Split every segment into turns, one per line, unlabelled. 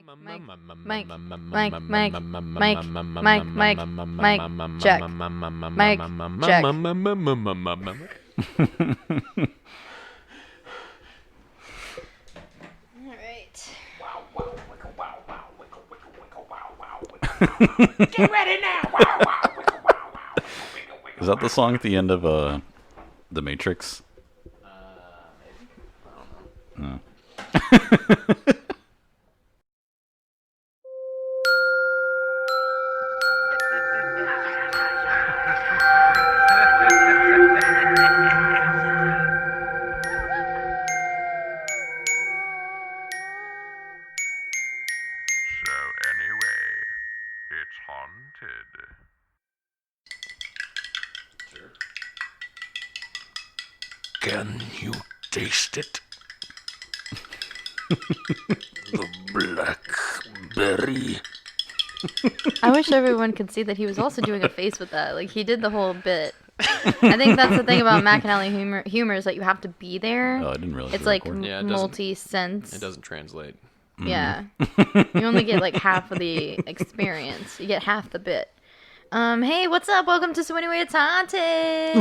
Mike, Mike, Mike, Mike, Mike, Mike, Mike, Mike, check. Mike, check. All right.
Get ready now!
Is that the song at the end of The Matrix?
Maybe.
No.
So anyway, it's haunted.
Sure.
Can you taste it? The blackberry.
I wish everyone could see that he was also doing a face with that. Like, he did the whole bit. I think that's the thing about McAnally humor is that you have to be there.
Oh, I didn't realize.
It's
we were
like
recording.
Yeah, it doesn't-
multi-sense.
It doesn't translate.
Yeah. You only get like half of the experience. You get half the bit. Hey, what's up? Welcome to So Anyway, It's Haunted.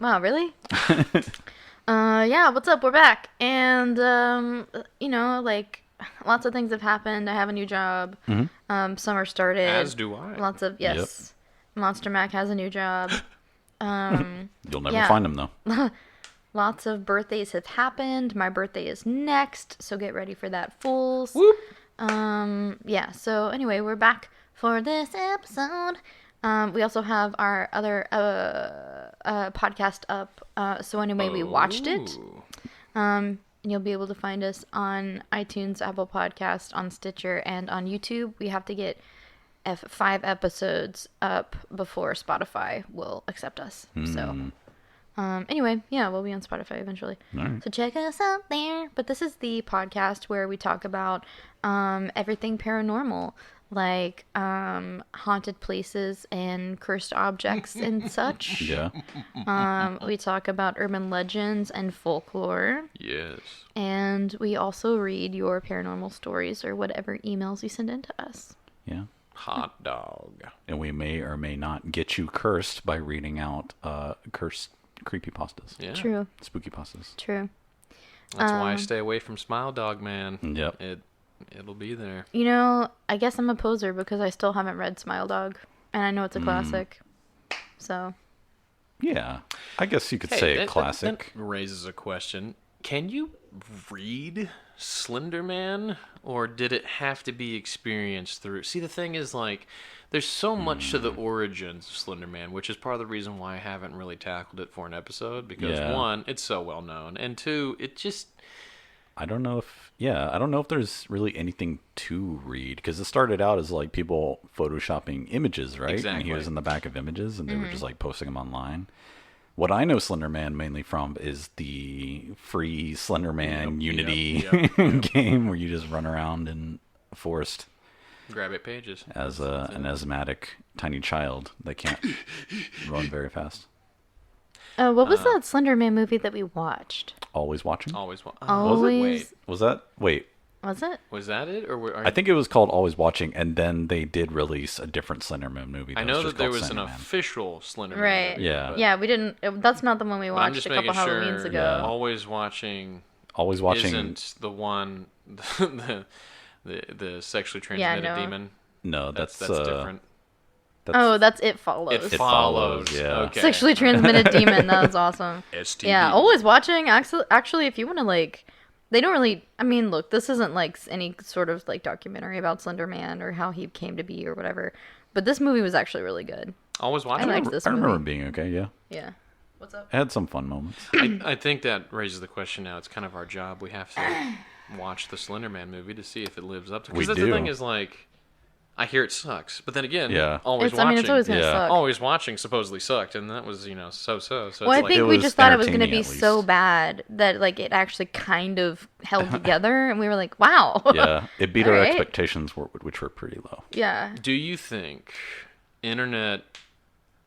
Wow, really? Yeah, what's up? We're back. And, like, lots of things have happened. I have a new job. Summer started.
As do I.
Lots of, yes. Monster Mac has a new job.
You'll never
yeah.
find him though.
Lots of birthdays have happened. My birthday is next, so get ready for that, fools.
Whoop.
Yeah, so anyway, we're back for this episode. We also have our other podcast up. So anyway, we watched it.
Ooh.
You'll be able to find us on iTunes, Apple Podcast, on Stitcher, and on YouTube. We have to get 5 episodes up before Spotify will accept us. So anyway, yeah, we'll be on Spotify eventually.
Alright.
So check us out there. But this is the podcast where we talk about everything paranormal, like haunted places and cursed objects and such.
Yeah.
We talk about urban legends and folklore.
Yes.
And we also read your paranormal stories or whatever emails you send in to us.
Yeah.
Hot dog.
And we may or may not get you cursed by reading out cursed creepypastas.
Yeah.
True,
Spooky pastas.
true.
That's why I stay away from Smile Dog, man.
Yep.
It'll be there.
You know, I guess I'm a poser because I still haven't read Smile Dog. And I know it's a classic. So,
Yeah. I guess you could
Hey,
say a
that
classic.
raises a question. Can you read Slender Man, or did it have to be experienced through? See, the thing is, like, there's so much to the origins of Slender Man, which is part of the reason why I haven't really tackled it for an episode. Because
Yeah.
1, it's so well known, and 2, it just
I don't know if there's really anything to read, because it started out as like people photoshopping images, right? And he
Exactly.
was in the back of images, and they were just like posting them online. What I know Slender Man mainly from is the free Slender Man Unity
yep.
game where you just run around in a forest
grab it pages.
as an asthmatic tiny child that can't run very fast.
what was that Slender Man movie that we watched?
Always watching?
Always.
Always.
Wait,
Was that? Wait.
Was it?
was that it, or
I think it was called Always Watching, and then they did release a different Slender Man movie.
I
that
know
was
that
just
there
called
was an
Slender Man.
official Slender Man
Right.
movie,
Yeah.
but-
Yeah, we didn't. That's not the one we
but I'm
watched
just
a couple
making sure.
Halloweens ago.
Always watching.
Always Watching.
Isn't the one the sexually
Yeah,
transmitted
no.
demon?
No,
That's
that's
different.
Oh, that's It Follows.
It follows.
yeah.
Okay.
Sexually transmitted demon. That was awesome.
STD.
Yeah, always watching. Actually, if you want to like, they don't really. I mean, look, this isn't like any sort of like documentary about Slender Man or how he came to be or whatever. But this movie was actually really good.
Always
I
watching.
liked this
I remember
movie.
it being okay. Yeah,
Yeah. What's up?
it had some fun moments.
I think that raises the question now. It's kind of our job. We have to watch the Slender Man movie to see if it lives up to.
We
Because that's
do.
the thing is like, I hear it sucks, but then again,
Yeah.
always
I
watching.
mean, it's always gonna
Yeah.
suck.
Always watching supposedly sucked, and that was so. So
Well, I
it's like,
think
It
we
was
just thought it was going to be
entertaining, at
so
least.
bad that like it actually kind of held together, and we were like, "Wow."
Yeah, it beat our
Alright.
expectations, which were pretty low.
Yeah.
do you think internet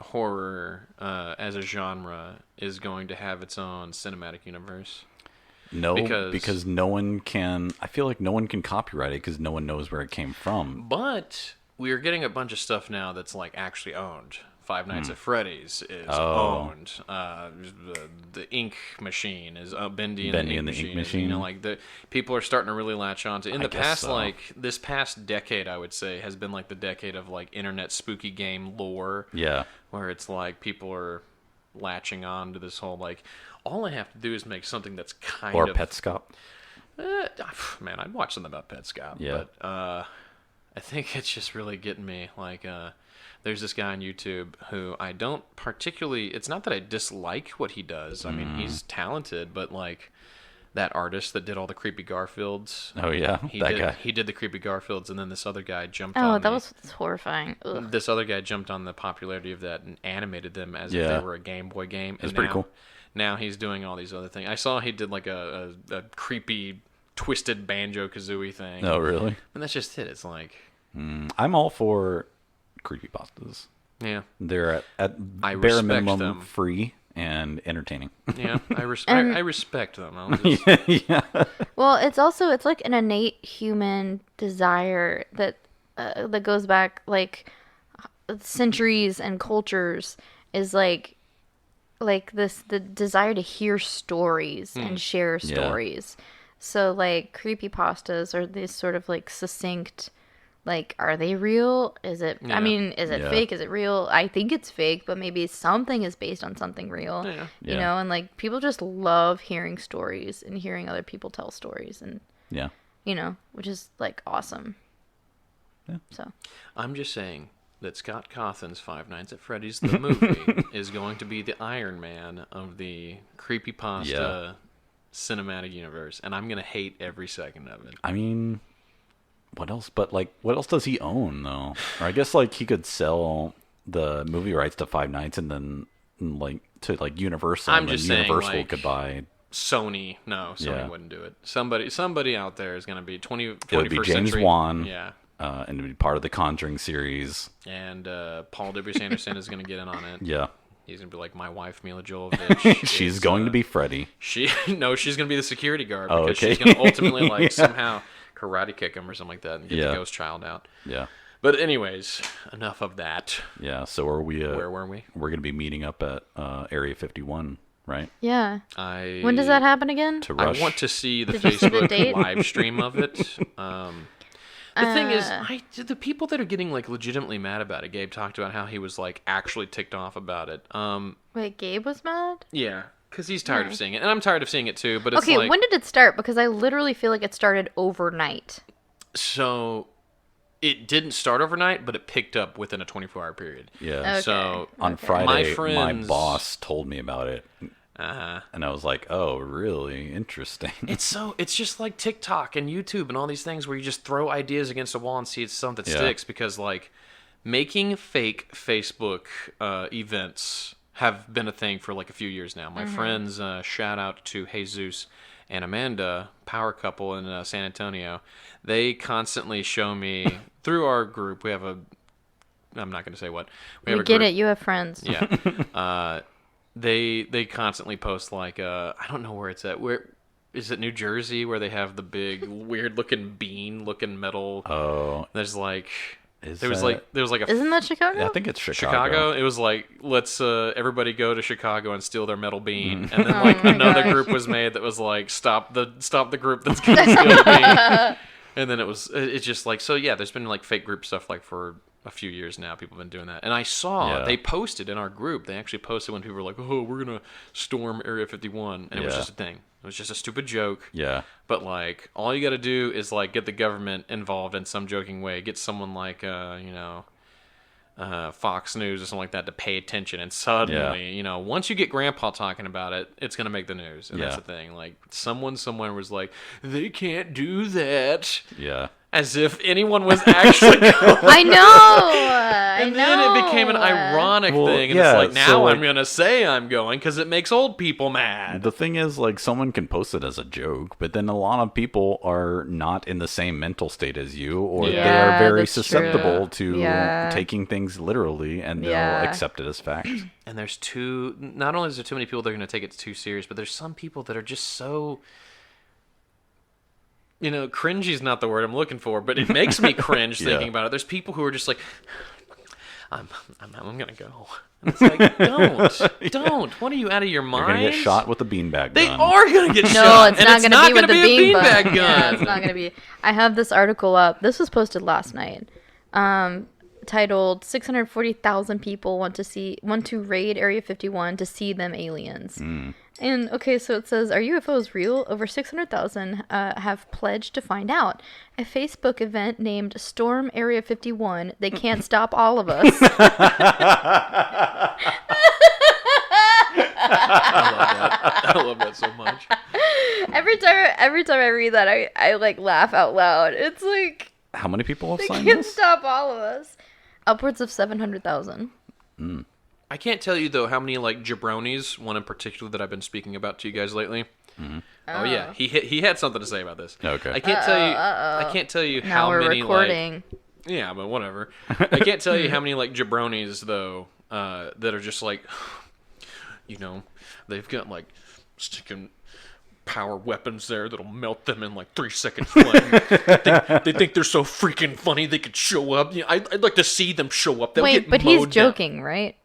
horror as a genre is going to have its own cinematic universe?
No, because no one can. I feel like no one can copyright it because no one knows where it came from.
But we are getting a bunch of stuff now that's like actually owned. Five Nights at Freddy's is owned. The Ink Machine is Bendy and the Ink Machine. You know, like the people are starting to really latch on to. In the past, like this past decade, I would say has been like the decade of like internet spooky game lore.
Yeah,
where it's like people are latching on to this whole like, all I have to do is make something that's kind of
Petscop.
Man, I'd watch something about Petscop.
Yeah,
but I think it's just really getting me. Like, there's this guy on YouTube who I don't particularly. It's not that I dislike what he does. I mean, he's talented, but like that artist that did all the creepy Garfields.
Oh yeah, guy.
He did the creepy Garfields, and then this other guy jumped.
Oh, that was horrifying. Ugh.
This other guy jumped on the popularity of that and animated them as if they were a Game Boy game.
It's pretty cool.
Now he's doing all these other things. I saw he did like a creepy, twisted Banjo-Kazooie thing.
Oh really?
And that's just it. It's like
I'm all for creepypastas.
Yeah,
they're at
I
bare
respect
minimum
them.
Free and entertaining.
Yeah, I respect them. I'll just...
Yeah.
Well, it's like an innate human desire that goes back like centuries and cultures. Is like the desire to hear stories and share stories. So like creepypastas are these sort of like succinct. Like, are they real? Is it? Yeah. I mean, is it fake? Is it real? I think it's fake, but maybe something is based on something real.
Yeah.
You know, and like people just love hearing stories and hearing other people tell stories, and you know, which is like awesome.
Yeah.
So
I'm just saying that Scott Cawthon's Five Nights at Freddy's the movie is going to be the Iron Man of the creepypasta cinematic universe, and I'm gonna hate every second of it.
I mean. What else? But like, what else does he own though? Or I guess like he could sell the movie rights to Five Nights and then like to like Universal.
I'm just saying,
Universal
like,
could buy.
Sony. No, Sony wouldn't do it. Somebody out there is going to be 41st
It would be James
century.
Wan.
Yeah.
And it'd be part of the Conjuring series.
And Paul W. Anderson is going to get in on it.
Yeah.
He's going to be like, my wife, Mila Jovovich.
She's going to be Freddy.
She's going to be the security guard
Oh,
because
okay.
she's going to ultimately like somehow karate kick him or something like that and get the ghost child out.
Yeah.
But anyways, enough of that.
Yeah. So are we?
Where were we?
We're going to be meeting up at Area 51, right?
yeah.
When
does that happen again?
To rush.
I want to see the
Did you see the
Facebook
date?
live stream of it. The thing is, the people that are getting like legitimately mad about it, Gabe talked about how he was like actually ticked off about it.
Wait, Gabe was mad?
Yeah, because he's tired of seeing it, and I'm tired of seeing it too. But it's
Okay,
like,
when did it start? Because I literally feel like it started overnight.
so it didn't start overnight, but it picked up within a 24-hour period.
Yeah.
Okay.
So
On
Okay.
Friday, my
friends-
boss told me about it, and I was like, "Oh, really? Interesting."
It's just like TikTok and YouTube and all these things where you just throw ideas against a wall and see it's something that sticks. Because like making fake Facebook events have been a thing for like a few years now. My friends, shout out to Jesus and Amanda, power couple in San Antonio. They constantly show me through our group. We have a. I'm not going to say what.
We
have a
get
group.
it. You have friends.
Yeah. They constantly post like I don't know where it's at. Where is it? New Jersey, where they have the big weird looking bean looking metal.
Oh,
There's like
there
was like a
Isn't that Chicago?
I think it's
Chicago. It was like let's everybody go to Chicago and steal their metal bean,
Mm.
and then
Oh
like
my
another
gosh.
group was made that was like stop the group that's gonna steal the bean. And then it's just like so yeah. There's been like fake group stuff like for a few years now. People have been doing that, and I saw they posted in our group. They actually posted when people were like, "Oh, we're gonna storm Area 51," and it was just a thing. It was just a stupid joke.
Yeah.
But like, all you got to do is like get the government involved in some joking way. Get someone like Fox News or something like that to pay attention, and suddenly, once you get Grandpa talking about it, it's gonna make the news. And that's the thing. Like, someone somewhere was like, they can't do that.
Yeah.
As if anyone was actually going.
I know.
And then it became an ironic thing, and it's like, now
so,
I'm gonna say I'm going because it makes old people mad.
The thing is, like, someone can post it as a joke, but then a lot of people are not in the same mental state as you, or they are very
that's
susceptible
true.
to taking things literally, and they'll accept it as fact.
And not only is there too many people that are gonna take it too serious, but there's some people that are just so cringy is not the word I'm looking for, but it makes me cringe thinking about it. There's people who are just like, I'm gonna go. And it's like, don't. What are you, out of your mind?
You're gonna get shot with a beanbag gun.
They are gonna get
No,
shot.
it's not gonna be with the beanbag gun.
beanbag gun.
Yeah, it's not gonna be. I have this article up. This was posted last night. Titled 640,000 people want to raid Area 51 to see them aliens. And okay, so it says, are UFOs real? Over 600,000 have pledged to find out. A Facebook event named Storm Area 51. They can't stop all of us.
I love that so much.
Every time I read that, I like laugh out loud. It's like,
how many people have
they
signed
can't
this?
stop all of us. Upwards of 700,000.
I can't tell you though how many like jabronis, one in particular that I've been speaking about to you guys lately. Oh yeah, he had something to say about this.
Okay.
I can't tell you
Now
how
we're
many
recording.
Yeah, but whatever. I can't tell you how many like jabronis though that are just like, they've got like sticking power weapons there that'll melt them in like 3 seconds flat. They think they're so freaking funny they could show up. I'd like to see them show up. They'll
Wait,
get
but he's
mowed down.
joking, right?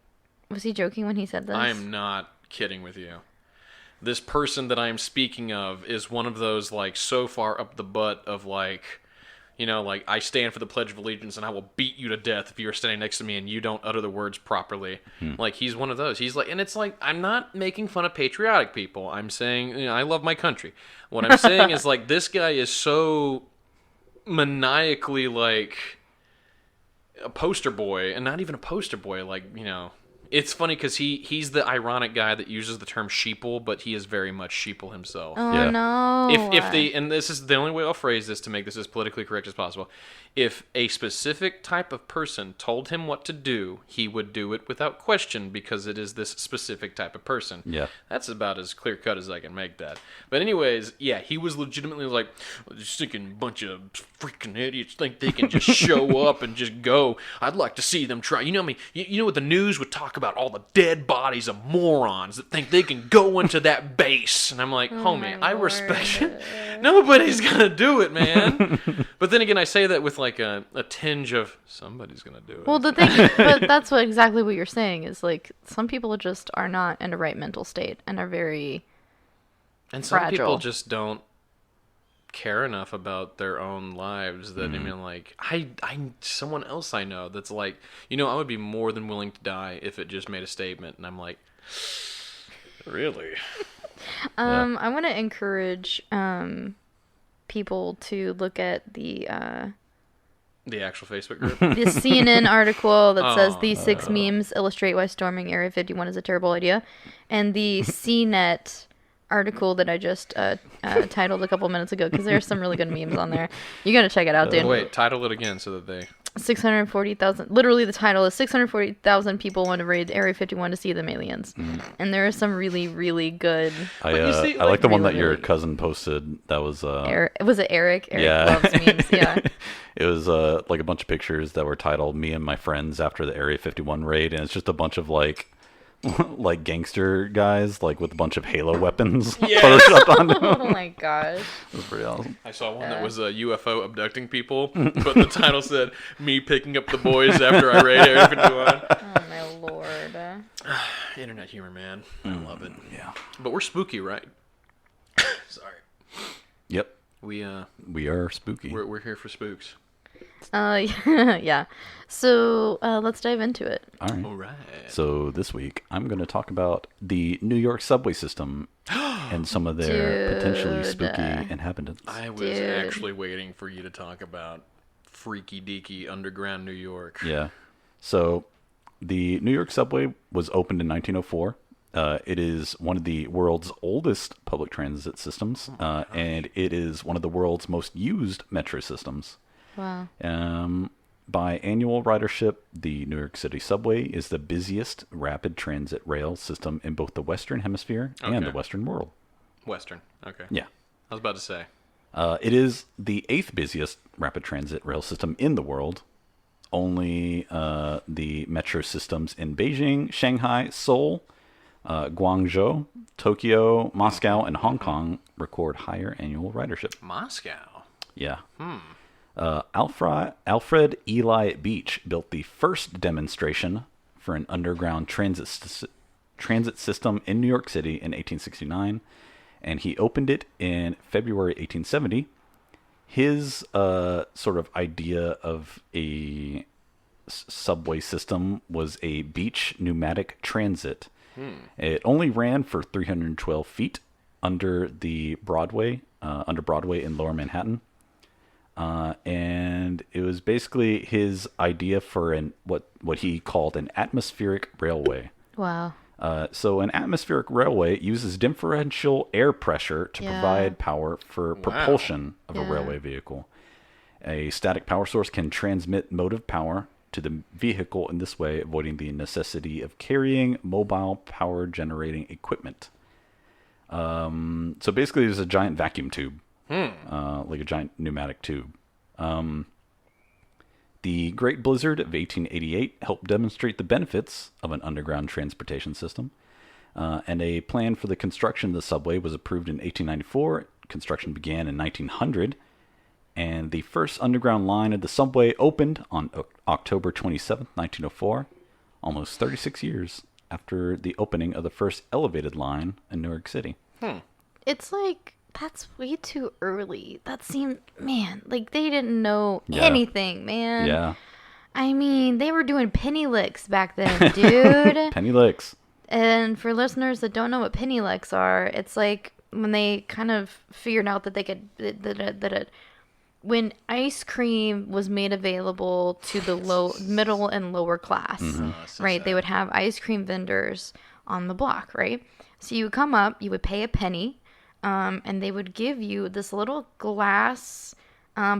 Was he joking when he said this?
I am not kidding with you. This person that I am speaking of is one of those like so far up the butt of like, like I stand for the Pledge of Allegiance and I will beat you to death if you're standing next to me and you don't utter the words properly. Like he's one of those. He's like, and it's like, I'm not making fun of patriotic people. I'm saying, I love my country. What I'm saying is like, this guy is so maniacally like a poster boy, and not even a poster boy, like, it's funny because he's the ironic guy that uses the term sheeple, but he is very much sheeple himself.
Oh,
Yeah.
no.
And this is the only way I'll phrase this to make this as politically correct as possible. If a specific type of person told him what to do, he would do it without question because it is this specific type of person.
Yeah.
That's about as clear cut as I can make that. But anyways, yeah, he was legitimately like, just thinking a bunch of freaking idiots think they can just show up and just go. I'd like to see them try. You know me. You know what the news would talk about? All the dead bodies of morons that think they can go into that base. And I'm like, homie, I respect it. Nobody's gonna do it, man. But then again, I say that with like a tinge of somebody's gonna do it.
Well, the thing, but that's exactly what you're saying is like some people just are not in a right mental state and are very
and some
fragile.
people just don't care enough about their own lives that I mean, like I someone else I know that's like, I would be more than willing to die if it just made a statement, and I'm like, really?
I want to encourage people to look at the
actual Facebook group.
the CNN article that says these 6 memes illustrate why storming Area 51 is a terrible idea, and the CNET article that I just titled a couple minutes ago, because there's some really good memes on there. You gotta check it out, dude.
Wait, title it again so that they
640,000. Literally, the title is 640,000 people want to raid Area 51 to see them aliens, and there are some really, really good.
I
see,
like the one
really,
that your
really-
cousin posted. That was
Eric, was it Eric? Eric
yeah.
loves memes. Yeah.
It was like a bunch of pictures that were titled "Me and My Friends After the Area 51 Raid," and it's just a bunch of like gangster guys like with a bunch of Halo weapons photoshopped onto them.
Oh my gosh.
It was pretty awesome.
I saw one that was a UFO abducting people, but the title said "Me picking up the boys after I raid Area 51."
Oh my lord.
Internet humor, man. I love it.
Yeah.
But we're spooky, right? Sorry.
Yep.
We
are spooky.
we're here for spooks.
Yeah. So let's dive into it.
All right.
All right.
So this week I'm going to talk about the New York subway system and some of their potentially
Dude.
spooky inhabitants.
I was
Dude.
actually waiting for you to talk about freaky deaky underground New York.
Yeah. So the New York subway was opened in 1904. It is one of the world's oldest public transit systems, and it is one of the world's most used metro systems.
Wow.
By annual ridership, the New York City subway is the busiest rapid transit rail system in both the Western Hemisphere and
Okay.
the Western world.
Western. Okay.
Yeah.
I was about to say.
It is the 8th busiest rapid transit rail system in the world. Only the metro systems in Beijing, Shanghai, Seoul, Guangzhou, Tokyo, Moscow, and Hong Kong record higher annual ridership.
Moscow.
Yeah. Alfred Eli Beach built the first demonstration for an underground transit system in New York City in 1869, and he opened it in February 1870. His sort of idea of a subway system was a beach pneumatic transit. It only ran for 312 feet under Broadway in Lower Manhattan. And it was basically his idea for what he called an atmospheric railway.
Wow.
So an atmospheric railway uses differential air pressure to provide power for propulsion of a railway vehicle. A static power source can transmit motive power to the vehicle in this way, avoiding the necessity of carrying mobile power generating equipment. So basically, there's a giant vacuum tube, like a giant pneumatic tube. The Great Blizzard of 1888 helped demonstrate the benefits of an underground transportation system, and a plan for the construction of the subway was approved in 1894. Construction began in 1900, and the first underground line of the subway opened on October 27th, 1904, almost 36 years after the opening of the first elevated line in New York City.
It's like, that's way too early. That seemed, man, like they didn't know anything, man.
Yeah.
I mean, they were doing penny licks back then, dude.
Penny licks.
And for listeners that don't know what penny licks are, it's like when they kind of figured out that they could, when ice cream was made available to the middle and lower class, right? They would have ice cream vendors on the block, right? So you would come up, you would pay a penny, and they would give you this little glass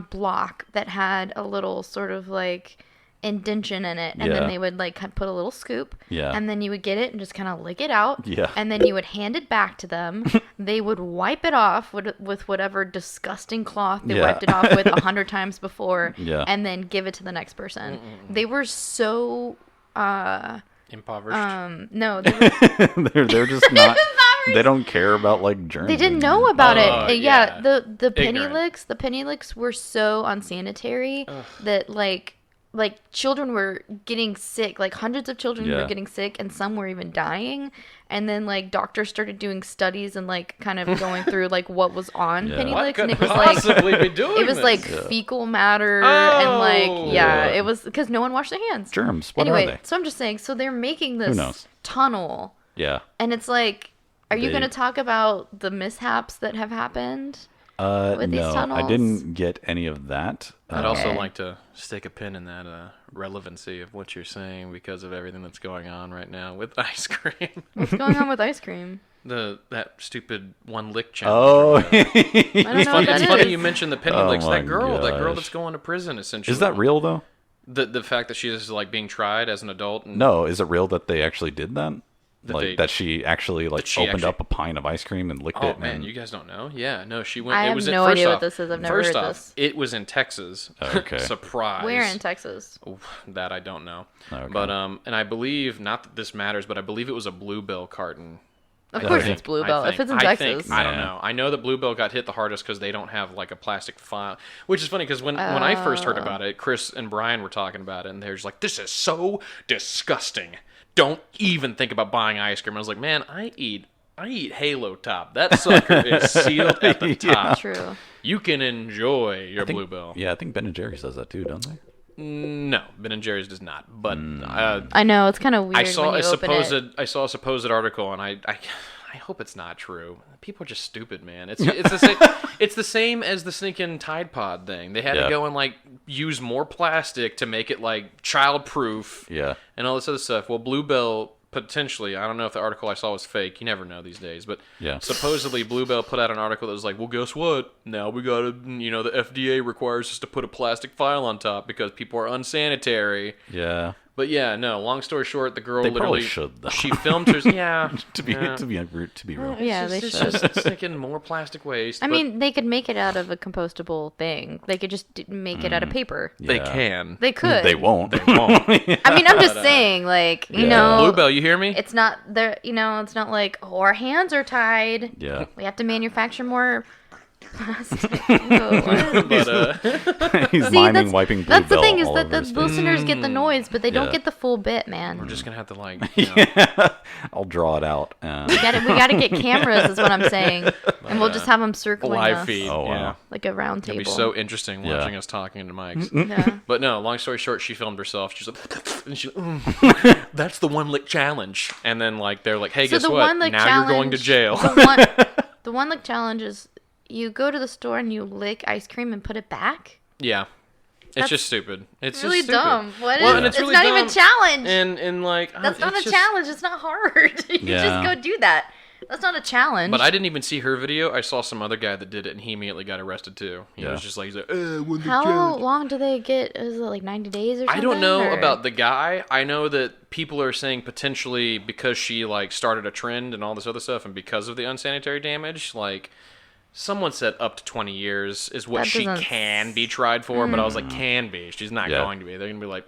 block that had a little sort of like indention in it, and then they would like put a little scoop, and then you would get it and just kind of lick it out, and then you would hand it back to them. They would wipe it off with whatever disgusting cloth they wiped it off with 100 times before, and then give it to the next person. They were so
impoverished.
No, they were,
they're just not. They don't care about like germs.
they didn't know about it.
yeah.
The penny
Ignorant.
licks were so unsanitary that like children were getting sick, like hundreds of children were getting sick, and some were even dying. And then like doctors started doing studies and like kind of going through like what was on penny
What
licks,
could
and it was like
possibly be doing
it was
this?
like fecal matter and like
Yeah.
it was because no one washed their hands.
Germs. What
anyway,
are they?
so I'm just saying, so they're making
Who
this
knows?
tunnel,
Yeah.
and it's like, are you
They-
going to talk about the mishaps that have happened? With these
No, I
tunnels?
didn't get any of that.
I'd also
Okay.
like to stick a pin in that relevancy of what you're saying because of everything that's going on right now with ice cream.
What's going on with ice cream?
That stupid one lick challenge.
Oh,
I don't know
It's
what that
funny
is.
you mentioned the penny
Oh
licks.
my
That girl
gosh.
that's going to prison essentially.
is that real though?
The fact that she is like being tried as an adult. And
No, is it real that they actually did that?
That
That she actually like
she
opened
actually-
up a pint of ice cream and licked
Oh
it.
man,
and...
you guys don't know? Yeah, no, she went.
I
it
have
was
no
first
idea what
off-
this is. I've never
first
heard
off,
this.
it was in Texas.
Okay.
Surprise.
Where in Texas?
That I don't know.
Okay.
But and I believe, not that this matters, but I believe it was a Bluebell carton.
Of course,
Okay.
it's Bluebell. If it's in
I
Texas,
think, I don't
Yeah.
know. I know that Bluebell got hit the hardest because they don't have like a plastic file, which is funny because when I first heard about it, Chris and Brian were talking about it, and they're just like, "This is so disgusting. Don't even think about buying ice cream." I was like, "Man, I eat Halo Top. That sucker is sealed at the top.
true.
You can enjoy your
I think-
Bluebell."
Yeah, I think Ben and Jerry's does that too, don't they?
No, Ben and Jerry's does not. But
I know it's kind of weird.
I saw
when
a
you open it.
supposed article, and I hope it's not true. People are just stupid, man. It's the same. It's the same as the sneaking Tide Pod thing. They had
Yeah.
to go and like use more plastic to make it like child proof.
Yeah.
And all this other stuff. Well, Bluebell potentially. I don't know if the article I saw was fake. You never know these days. But
Yeah.
supposedly Bluebell put out an article that was like, well, guess what? Now we gotta, the FDA requires us to put a plastic file on top because people are unsanitary.
Yeah.
But yeah, no. Long story short, the girl
They
literally
probably should, though.
she filmed her. Yeah,
To be
yeah.
to be real.
Yeah, they
It's
should.
just sticking more plastic waste.
I
but
mean, they could make it out of a compostable thing. They could just make it out of paper.
they
Yeah.
can.
They could.
They won't.
They won't.
I mean, I'm just saying, like, you
Yeah.
know,
Bluebell, you hear me?
it's not there. You know, it's not like, oh, our hands are tied.
Yeah.
We have to manufacture more Plastic. Ew, what?
But
He's
See,
miming wiping Blue
that's the
Bell
thing is
all
that
over
the
his face.
listeners get the noise, but they don't
Yeah.
get the full bit, man.
we're just gonna have to like,
I'll draw it out.
We gotta get cameras, is what I'm saying, and we'll just have them circling
live
us
feed.
Oh, wow.
Yeah,
like a round
it'd
table.
be so interesting
Yeah.
watching us talking into mics.
Yeah.
But no, long story short, she filmed herself. She's like, and she, that's the one lick challenge. And then like they're like, hey,
So
guess
the
what?
one lick
Now
challenge,
you're going to jail.
The one lick challenge is you go to the store and you lick ice cream and put it back.
Yeah. It's
That's
just stupid. It's
really
just stupid.
dumb. What is?
Well, and it's really
not even
dumb.
a challenge.
And like
That's not a
it's just-
challenge. It's not hard. You
Yeah.
just go do that. That's not a challenge.
But I didn't even see her video. I saw some other guy that did it, and he immediately got arrested too. He
Yeah.
was just like, he's like, one lick
How
challenge.
long do they get? Is it like 90 days or something?
I don't know
or?
about the guy. I know that people are saying potentially because she like started a trend and all this other stuff, and because of the unsanitary damage, like someone said up to 20 years is what
That
she
doesn't-
can be tried for. But I was like, can be. She's not
Yeah.
going to be. They're gonna be like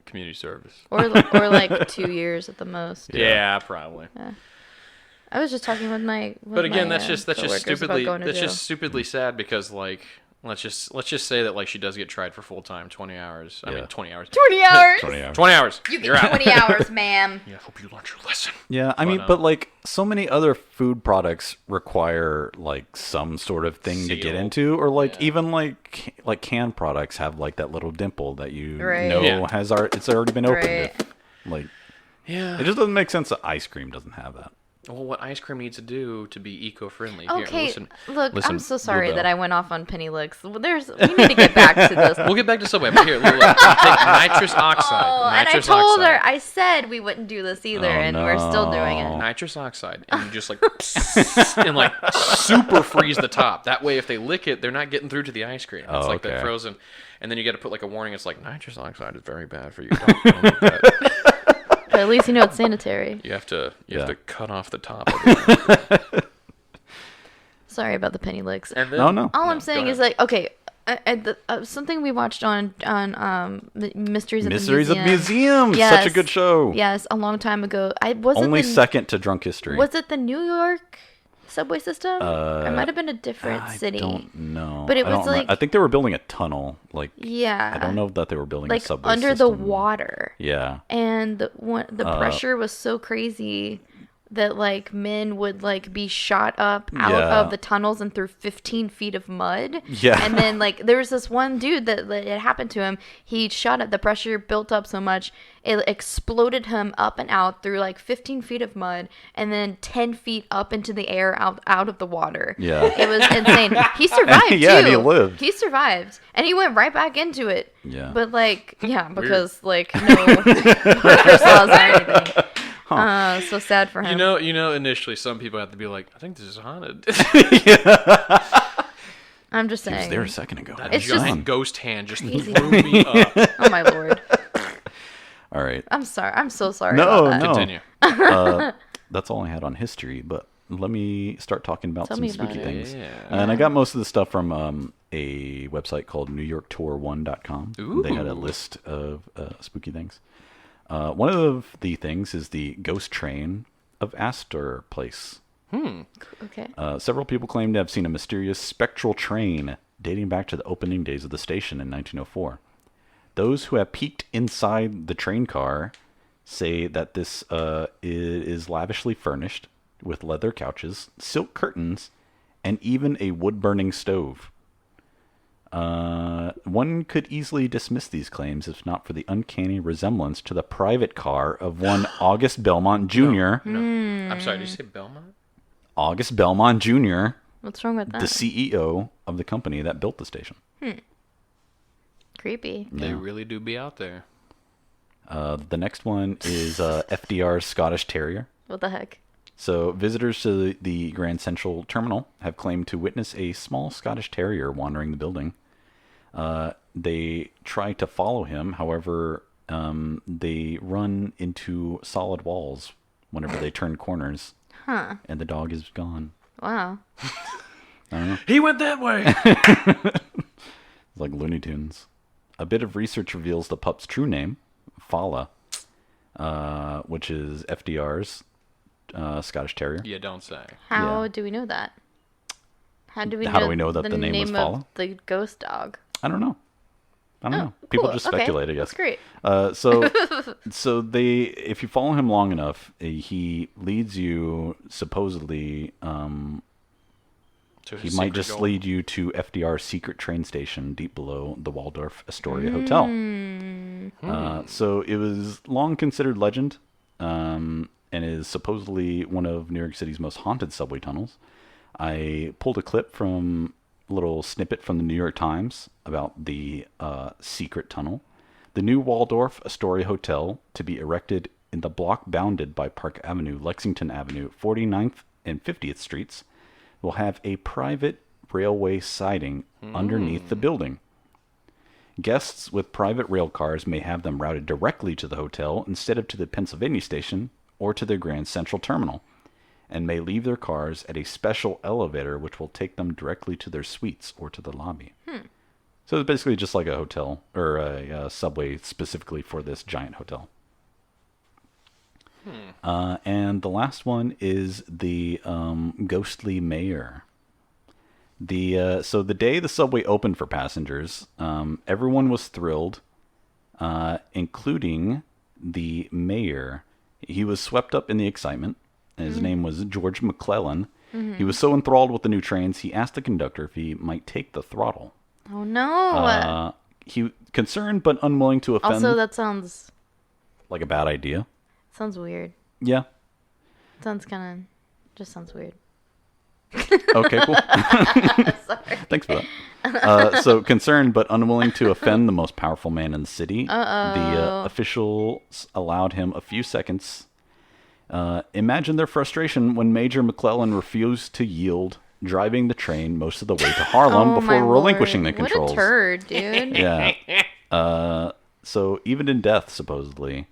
community service.
or like 2 years at the most.
Yeah, probably.
I was just talking with my.
But again, that's just
coworkers about
stupidly
going to
that's
jail.
just stupidly sad because like let's just say that like she does get tried for full time 20 hours. I
Yeah.
mean 20 hours.
20 hours.
20 hours.
20 hours.
You
You're
get
out.
20 hours, ma'am.
Yeah, I hope you learned your lesson.
Yeah, I mean,
But,
but like so many other food products require like some sort of thing to get
Seal.
into, or like even like canned products have like that little dimple that you
Right.
know
Yeah.
it's already been opened.
Right.
Like
Yeah.
it just doesn't make sense that ice cream doesn't have that.
Well, what ice cream needs to do to be eco-friendly?
Okay,
Here,
look,
listen,
I'm so sorry
Bluebell.
that I went off on penny licks. We need to get back to this.
We'll get back to Subway, but here, look, take nitrous oxide.
Oh, and I
Nitrous
told her,
oxide.
I said we wouldn't do this either,
Oh,
and we're still doing it.
Nitrous oxide, and you just like and like super freeze the top. That way, if they lick it, they're not getting through to the ice cream. It's
Oh,
like that
okay.
frozen. And then you got to put like a warning. It's like nitrous oxide is very bad for you. Don't do that.
But at least you know it's sanitary.
You have to
Yeah.
cut off the top. Of it.
Sorry about the penny licks.
And then,
No.
All
No,
I'm saying
go
is
ahead.
like, okay, something we watched on the Mysteries of
Mysteries
the
of Museum, such a
Yes.
good show.
Yes, a long time ago.
Only second to Drunk History.
Was it the New York subway system? It might have been a different
I
city.
don't know.
But it
I don't
was
remember.
like-
I think they were building a tunnel. Like
Yeah.
I don't know that they were building
Like
a subway
under the
system.
water.
Yeah.
And the pressure was so crazy that like men would like be shot up out
Yeah.
of the tunnels and through 15 feet of mud.
Yeah.
And then like there was this one dude that it happened to him. He shot up. The pressure built up so much it exploded him up and out through like 15 feet of mud and then 10 feet up into the air out of the water.
Yeah.
It was insane. He survived
Yeah,
too.
and he lived.
He survived and he went right back into it.
Yeah.
But like yeah, because like no worker saws or anything. So sad for him.
You know, initially some people have to be like, I think this is haunted.
I'm just
He was
saying.
there a second ago.
That
It's just-
giant ghost hand just
Easy.
threw me up.
Oh my lord.
All right.
I'm sorry. I'm so sorry
No,
about that.
no.
Continue.
That's all I had on history, but let me start talking about
Tell
some
me about
spooky
it.
things.
Yeah.
And I got most of the stuff from a website called NewYorkTour1.com. They had a
Ooh.
list of spooky things. One of the things is the ghost train of Astor Place.
Okay.
Several people claim to have seen a mysterious spectral train dating back to the opening days of the station in 1904. Those who have peeked inside the train car say that this is lavishly furnished with leather couches, silk curtains, and even a wood-burning stove. One could easily dismiss these claims if not for the uncanny resemblance to the private car of one August Belmont Jr.
I'm sorry, did you say Belmont?
August Belmont Jr.,
What's wrong with that?
the CEO of the company that built the station.
Creepy.
They really do be out there.
The next one is FDR's Scottish Terrier.
What the heck?
So visitors to the Grand Central Terminal have claimed to witness a small Scottish Terrier wandering the building. They try to follow him, however, they run into solid walls whenever they turn corners.
Huh.
And the dog is gone.
Wow.
He went that way.
It's like Looney Tunes. A bit of research reveals the pup's true name, Fala, which is FDR's Scottish Terrier.
You don't say.
How
Yeah.
do we know that? How do we
know that the name was Fala?
of the ghost dog?
I don't know. People
Cool.
just speculate, I guess.
That's great.
So if you follow him long enough, he leads you supposedly. He might just lead you to FDR's secret train station deep below the Waldorf Astoria Hotel. So it was long considered legend, and is supposedly one of New York City's most haunted subway tunnels. I pulled a clip from a little snippet from the New York Times about the secret tunnel. The new Waldorf Astoria Hotel, to be erected in the block bounded by Park Avenue, Lexington Avenue, 49th and 50th Streets, will have a private railway siding underneath the building. Guests with private rail cars may have them routed directly to the hotel instead of to the Pennsylvania station or to the Grand Central Terminal, and may leave their cars at a special elevator which will take them directly to their suites or to the lobby. So it's basically just like a hotel or a subway specifically for this giant hotel. And the last one is the ghostly mayor. So the day the subway opened for passengers, everyone was thrilled, including the mayor. He was swept up in the excitement. His name was George McClellan. He was so enthralled with the new trains, he asked the conductor if he might take the throttle.
Oh no!
He concerned but unwilling to offend.
Also, that sounds
like a bad idea.
Sounds weird.
Yeah.
Sounds sounds weird.
Okay, cool. Thanks for that. So concerned but unwilling to offend the most powerful man in the city, the officials allowed him a few seconds. Imagine their frustration when Major McClellan refused to yield, driving the train most of the way to Harlem before relinquishing the controls.
What a turd, dude.
Yeah. So even in death, supposedly,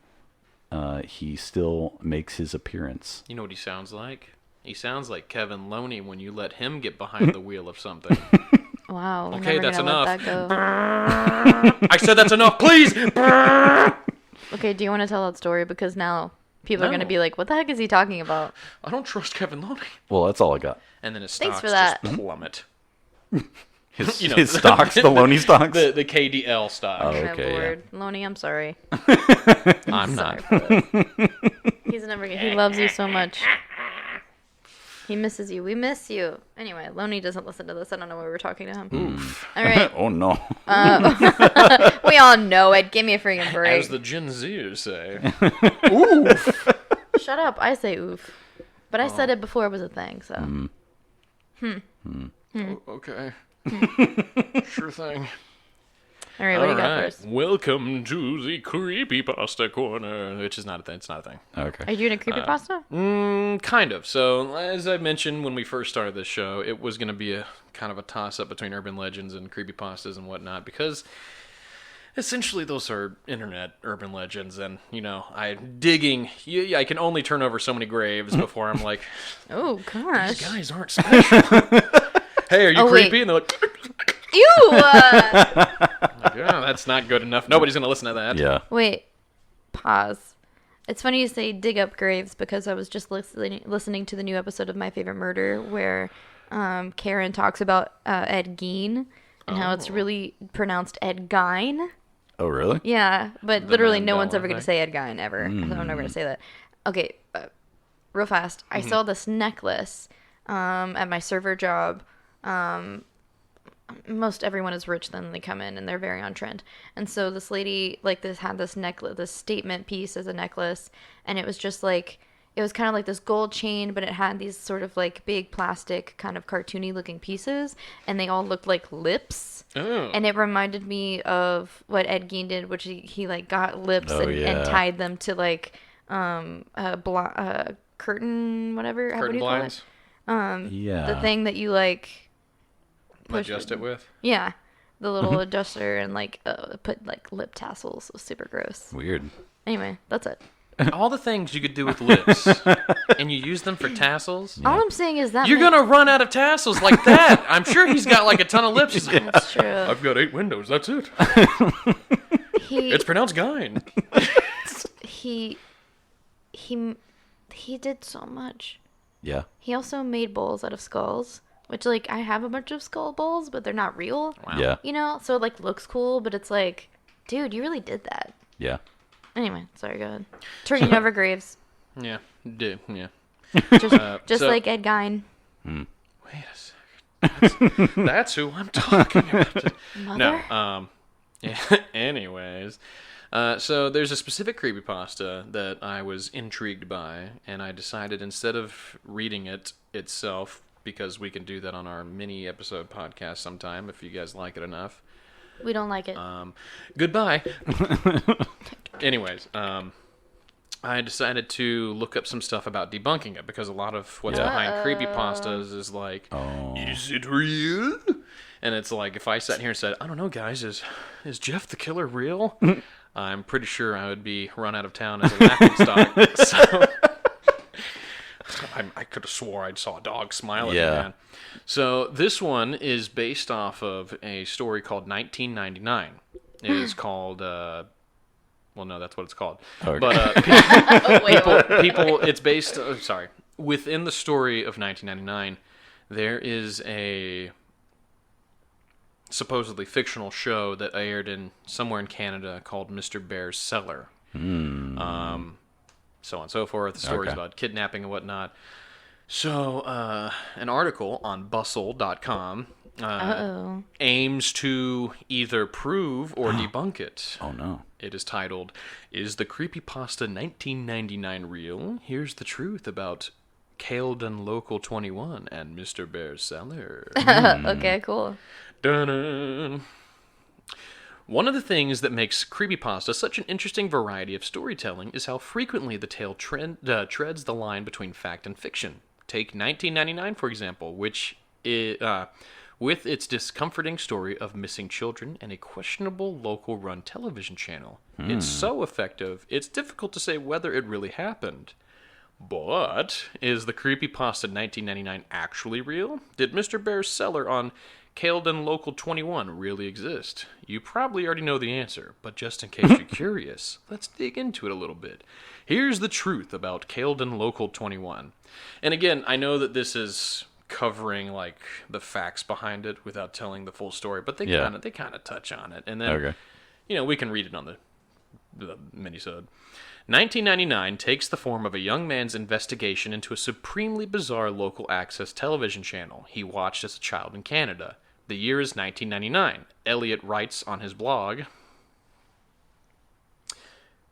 he still makes his appearance.
You know what he sounds like? He sounds like Kevin Loney when you let him get behind the wheel of something.
Wow.
Okay, that's enough.
Let that go.
I said that's enough, please!
Okay, do you want to tell that story? Because now people are going to be like, what the heck is he talking about?
I don't trust Kevin Loney.
Well, that's all I got.
And then his
Thanks
stocks
for that.
just plummet.
His stocks, the Loney stocks?
The KDL stock.
Oh,
Oh,
okay,
Lord. Loney, I'm sorry.
I'm not.
He's never gonna. He loves you so much. He misses you. We miss you. Anyway, Loney doesn't listen to this. I don't know why we were talking to him.
Oof.
All right.
Oh, no.
We all know it. Give me a freaking break.
As the Gen Zers say.
Shut up. I say oof. But I said it before it was a thing, so.
Okay. Sure thing.
All right, what do you got first?
Welcome to the creepypasta corner, which is not a thing. It's not a thing.
Okay.
Are you doing a creepypasta?
Kind of. So, as I mentioned when we first started this show, it was going to be a kind of a toss-up between urban legends and creepypastas and whatnot, because essentially those are internet urban legends, and, you know, I can only turn over so many graves before I'm like,
Oh, gosh.
these guys aren't special. Hey, are you creepy?
wait.
And they're like,
Ew!
yeah, that's not good enough. Nobody's going to listen to that.
Yeah.
Wait. Pause. It's funny you say dig up graves because I was just listening to the new episode of My Favorite Murder where Karen talks about Ed Gein and how it's really pronounced Ed Gein.
Oh, really?
Yeah, but literally no one's
Mandela
ever going to
effect.
say Ed Gein ever. So I'm never going to say that. Okay, real fast. I saw this necklace at my server job. Most everyone is rich then they come in and they're very on trend. And so this lady had this necklace, this statement piece as a necklace, and it was just like, it was kind of like this gold chain, but it had these sort of like big plastic kind of cartoony looking pieces, and they all looked like lips.
Oh.
And it reminded me of what Ed Gein did, which he like got lips and tied them to like a curtain, whatever. What do
Curtain
you
blinds?
call it?
Yeah.
The thing that you like
Adjust it with?
yeah, the little adjuster and like put like lip tassels. It was super gross.
Weird.
Anyway, that's it.
All the things you could do with lips, and you use them for tassels.
All I'm saying is that
You're gonna run out of tassels like that. I'm sure he's got like a ton of lips. He's like,
That's true.
I've got 8 windows. That's it.
He
It's pronounced Gine.
he did so much.
Yeah.
He also made bowls out of skulls. Which, like, I have a bunch of skull balls, but they're not real.
Wow.
Yeah.
You know? So it, like, looks cool, but it's like, dude, you really did that.
Yeah.
Anyway, sorry, go ahead. Turning over graves.
Yeah. Yeah.
Just
so-
like Ed Gein.
Wait a second. That's who I'm talking about.
Mother?
No. Yeah. Anyways. So there's a specific creepypasta that I was intrigued by, and I decided instead of reading it itself, because we can do that on our mini episode podcast sometime if you guys like it enough.
We don't like it.
Goodbye. Anyways, I decided to look up some stuff about debunking it, because a lot of what's behind creepypastas is like, is it real? And it's like, if I sat here and said, I don't know, guys, is Jeff the Killer real? I'm pretty sure I would be run out of town as a laughingstock. So I could have swore I saw a dog smile at me, man. So this one is based off of a story called 1999. It is called, well, no, that's what it's called.
Okay.
But people, it's based, within the story of 1999, there is a supposedly fictional show that aired in somewhere in Canada called Mr. Bear's Cellar. So on and so forth. The stories about kidnapping and whatnot. So an article on bustle.com aims to either prove or debunk it.
Oh, no.
It is titled, Is the Creepypasta 1999 Real? Here's the truth about Caledon Local 21 and Mr. Bear's Cellar.
Okay, cool.
Dun-dun. One of the things that makes creepypasta such an interesting variety of storytelling is how frequently the tale treads the line between fact and fiction. Take 1999, for example, which with its discomforting story of missing children and a questionable local-run television channel. It's so effective, it's difficult to say whether it really happened. But is the creepypasta 1999 actually real? Did Mr. Bear's Cellar on Caledon Local 21 really exist? You probably already know the answer, but just in case you're curious, let's dig into it a little bit. Here's the truth about Caledon Local 21. And again, I know that this is covering like the facts behind it without telling the full story, but they kind of touch on it. And then we can read it on the minisode. 1999 takes the form of a young man's investigation into a supremely bizarre local access television channel he watched as a child in Canada. The year is 1999. Elliot writes on his blog...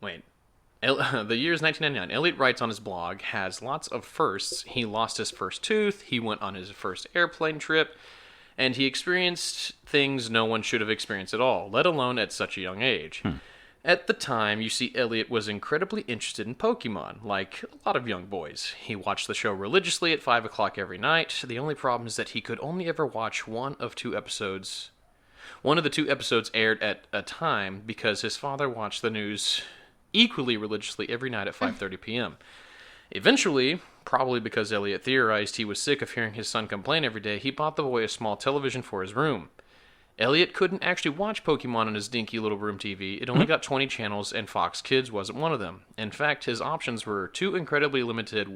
the year is 1999. Elliot writes on his blog, has lots of firsts. He lost his first tooth, he went on his first airplane trip, and he experienced things no one should have experienced at all, let alone at such a young age. At the time, you see, Elliot was incredibly interested in Pokemon, like a lot of young boys. He watched the show religiously at 5 o'clock every night. The only problem is that he could only ever watch one of the 2 episodes aired at a time because his father watched the news equally religiously every night at 5:30 p.m. Eventually, probably because Elliot theorized he was sick of hearing his son complain every day, he bought the boy a small television for his room. Elliot couldn't actually watch Pokemon on his dinky little room TV. It only got 20 channels, and Fox Kids wasn't one of them. In fact, his options were incredibly limited,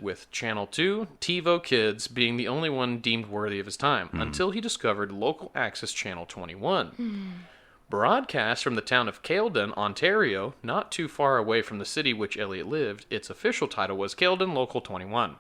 with Channel 2, TiVo Kids being the only one deemed worthy of his time, until he discovered local access Channel 21. Broadcast from the town of Caledon, Ontario, not too far away from the city which Elliot lived, its official title was Caledon Local 21.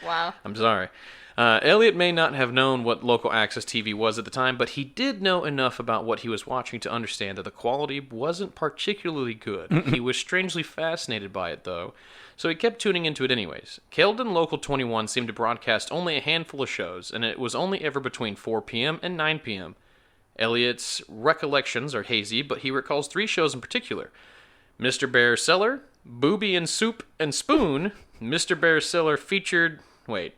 Wow.
I'm sorry. Elliot may not have known what local access TV was at the time, but he did know enough about what he was watching to understand that the quality wasn't particularly good. He was strangely fascinated by it, though, so he kept tuning into it anyways. Caledon Local 21 seemed to broadcast only a handful of shows, and it was only ever between 4 p.m. and 9 p.m. Elliot's recollections are hazy, but he recalls 3 shows in particular. Mr. Bear's Cellar, Booby and Soup and Spoon. Mr. Bear's Cellar featured... Wait.